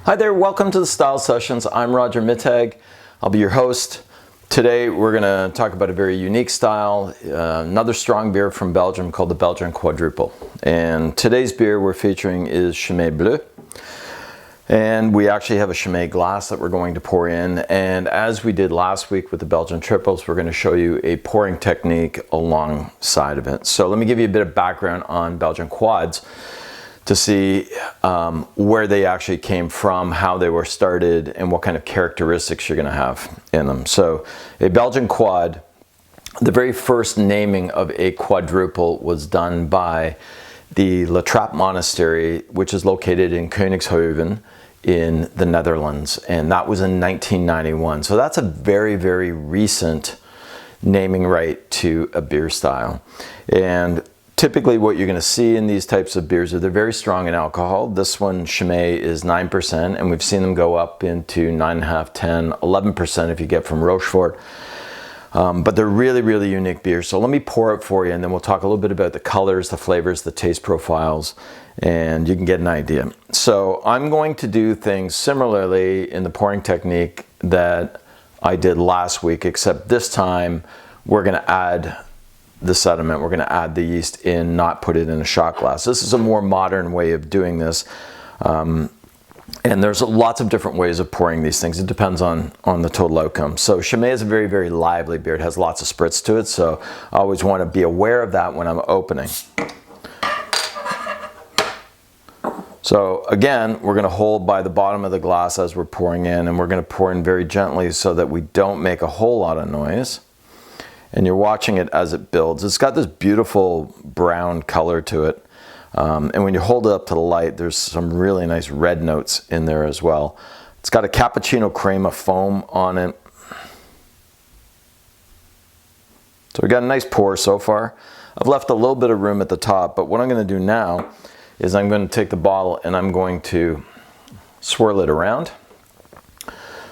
Hi there, welcome to the Style Sessions. I'm Roger Mittag. I'll be your host. Today we're going to talk about a very unique style, another strong beer from Belgium called the Belgian Quadrupel. And today's beer we're featuring is Chimay Bleu. And we actually have a Chimay glass that we're going to pour in. And as we did last week with the Belgian triples, we're going to show you a pouring technique alongside of it. So let me give you a bit of background on Belgian quads to see where they actually came from, how they were started, and what kind of characteristics you're going to have in them. So a Belgian quad, the very first naming of a quadruple was done by the La Trappe Monastery, which is located in Koningshoven in the Netherlands, and that was in 1991. So that's a very, very recent naming right to a beer style. And typically what you're going to see in these types of beers are they're very strong in alcohol. This one, Chimay, is 9%, and we've seen them go up into 9.5, 10, 11% if you get from Rochefort. But they're really, really unique beers. So let me pour it for you, and then we'll talk a little bit about the colors, the flavors, the taste profiles, and you can get an idea. So I'm going to do things similarly in the pouring technique that I did last week, except this time we're going to add the sediment. We're going to add the yeast in, not put it in a shot glass. This is a more modern way of doing this. And there's lots of different ways of pouring these things. It depends on the total outcome. So Chimay is a very, very lively beer. It has lots of spritz to it, so I always want to be aware of that when I'm opening. So again, we're going to hold by the bottom of the glass as we're pouring in, and we're going to pour in very gently so that we don't make a whole lot of noise. And you're watching it as it builds. It's got this beautiful brown color to it. And when you hold it up to the light, there's some really nice red notes in there as well. It's got a cappuccino crema foam on it. So we got a nice pour so far. I've left a little bit of room at the top, but what I'm going to do now is I'm going to take the bottle and I'm going to swirl it around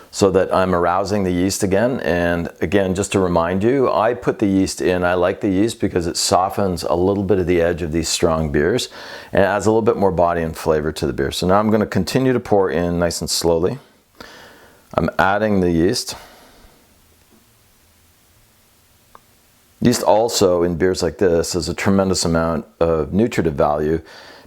so that I'm arousing the yeast again. And again, just to remind you, I put the yeast in. I like the yeast because it softens a little bit of the edge of these strong beers and adds a little bit more body and flavor to the beer. So now I'm going to continue to pour in nice and slowly. I'm adding the yeast. Yeast also in beers like this has a tremendous amount of nutritive value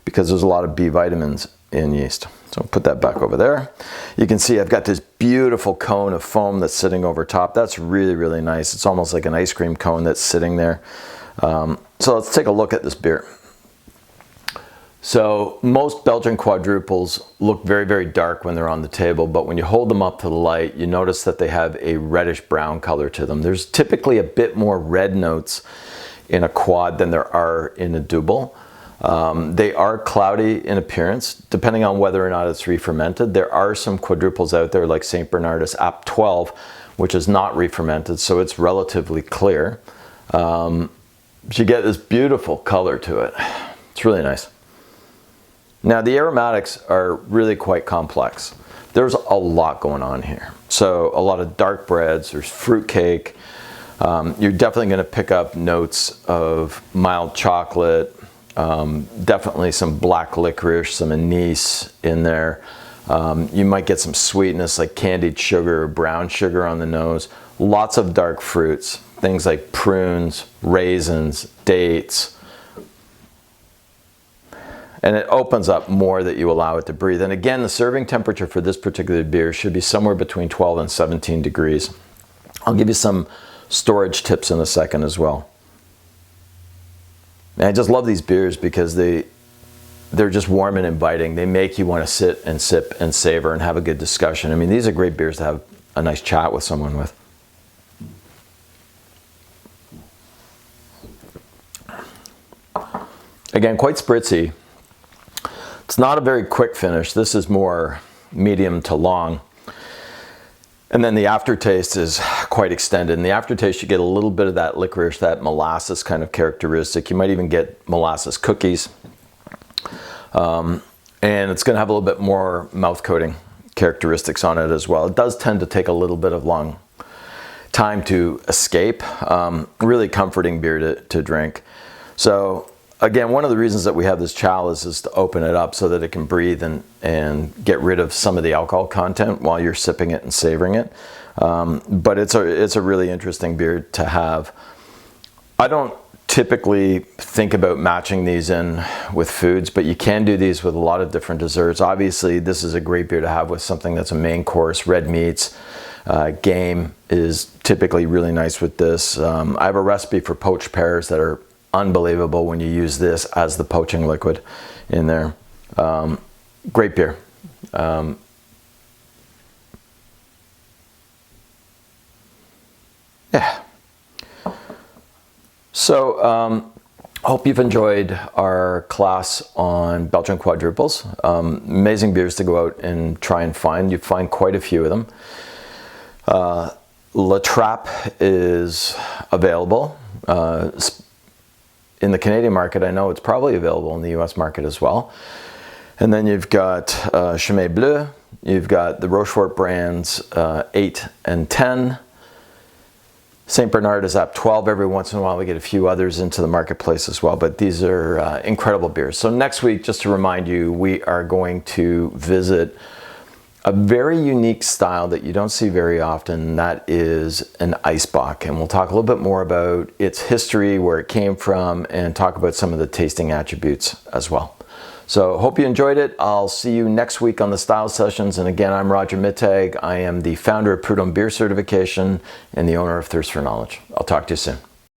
because there's a lot of B vitamins in yeast. So I'll put that back over there. You can see I've got this beautiful cone of foam that's sitting over top. That's really, really nice. It's almost like an ice cream cone that's sitting there. So let's take a look at this beer. So most Belgian quadruples look very, very dark when they're on the table, but when you hold them up to the light, you notice that they have a reddish brown color to them. There's typically a bit more red notes in a quad than there are in a double. They are cloudy in appearance, depending on whether or not it's re-fermented. There are some quadruples out there like St. Bernardus App 12, which is not re-fermented, so it's relatively clear. But you get this beautiful color to it. It's really nice. Now the aromatics are really quite complex. There's a lot going on here. So a lot of dark breads, there's fruitcake. You're definitely going to pick up notes of mild chocolate. Definitely some black licorice, some anise in there. You might get some sweetness like candied sugar or brown sugar on the nose. Lots of dark fruits, things like prunes, raisins, dates. And it opens up more that you allow it to breathe. And again, the serving temperature for this particular beer should be somewhere between 12 and 17 degrees. I'll give you some storage tips in a second as well. And I just love these beers because they're just warm and inviting. They make you want to sit and sip and savor and have a good discussion. I mean, these are great beers to have a nice chat with someone with. Again, quite spritzy. It's not a very quick finish. This is more medium to long. And then the aftertaste is quite extended. In the aftertaste, you get a little bit of that licorice, that molasses kind of characteristic. You might even get molasses cookies. And it's going to have a little bit more mouth coating characteristics on it as well. It does tend to take a little bit of long time to escape. Really comforting beer to drink. So again, one of the reasons that we have this chalice is to open it up so that it can breathe and get rid of some of the alcohol content while you're sipping it and savoring it. But it's a really interesting beer to have. I don't typically think about matching these in with foods, but you can do these with a lot of different desserts. Obviously, this is a great beer to have with something that's a main course. Red meats, game is typically really nice with this. I have a recipe for poached pears that are unbelievable when you use this as the poaching liquid in there. Great beer. Yeah. So, hope you've enjoyed our class on Belgian quadruples. Amazing beers to go out and try and find. You find quite a few of them. La Trappe is available. In the Canadian market, I know it's probably available in the US market as well. And then you've got Chemin Bleu. You've got the Rochefort brands 8 and 10. St. Bernard is up 12. Every once in a while we get a few others into the marketplace as well, but these are incredible beers. So next week, just to remind you, we are going to visit a very unique style that you don't see very often, and that is an Eisbock. And we'll talk a little bit more about its history, where it came from, and talk about some of the tasting attributes as well. So hope you enjoyed it. I'll see you next week on the Style Sessions. And again, I'm Roger Mittag. I am the founder of Prud'homme Beer Certification and the owner of Thirst for Knowledge. I'll talk to you soon.